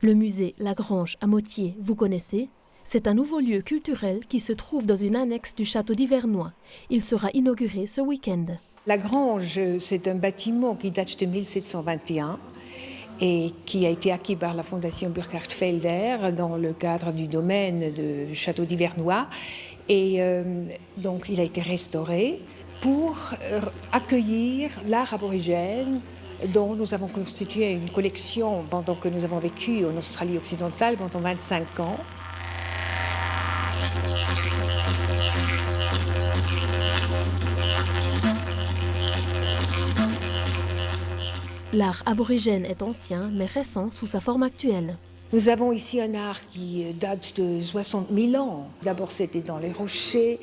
Le musée La Grange à Motier, vous connaissez? C'est un nouveau lieu culturel qui se trouve dans une annexe du château d'Ivernois. Il sera inauguré ce week-end. La Grange, c'est un bâtiment qui date de 1721 et qui a été acquis par la Fondation Burkhard Felder dans le cadre du domaine du château d'Ivernois. Et donc il a été restauré pour accueillir l'art aborigène dont nous avons constitué une collection pendant que nous avons vécu en Australie occidentale pendant 25 ans. L'art aborigène est ancien mais récent sous sa forme actuelle. Nous avons ici un art qui date de 60 000 ans. D'abord, c'était dans les rochers,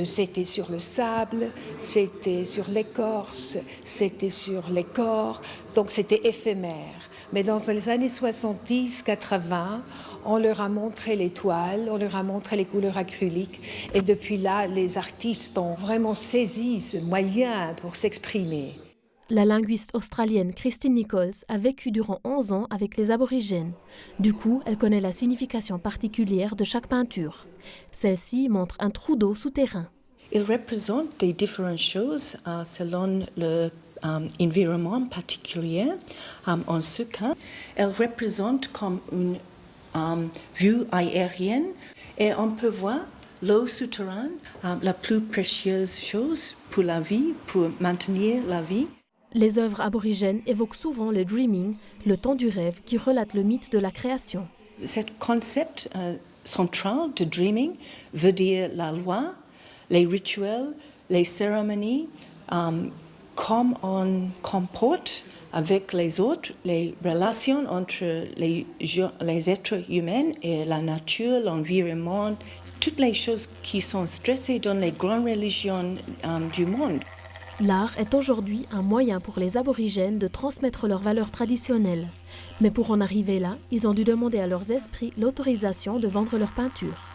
c'était sur le sable, c'était sur l'écorce, c'était sur les corps, donc c'était éphémère. Mais dans les années 70-80, on leur a montré les toiles, on leur a montré les couleurs acryliques. Et depuis là, les artistes ont vraiment saisi ce moyen pour s'exprimer. La linguiste australienne Christine Nichols a vécu durant 11 ans avec les aborigènes. Du coup, elle connaît la signification particulière de chaque peinture. Celle-ci montre un trou d'eau souterrain. Il représente des différentes choses selon l'environnement particulier. En ce cas, elle représente comme une vue aérienne et on peut voir l'eau souterraine, la plus précieuse chose pour la vie, pour maintenir la vie. Les œuvres aborigènes évoquent souvent le dreaming, le temps du rêve qui relate le mythe de la création. Ce concept central de dreaming veut dire la loi, les rituels, les cérémonies, comme on comporte avec les autres, les relations entre les êtres humains et la nature, l'environnement, toutes les choses qui sont stressées dans les grandes religions du monde. L'art est aujourd'hui un moyen pour les aborigènes de transmettre leurs valeurs traditionnelles. Mais pour en arriver là, ils ont dû demander à leurs esprits l'autorisation de vendre leurs peintures.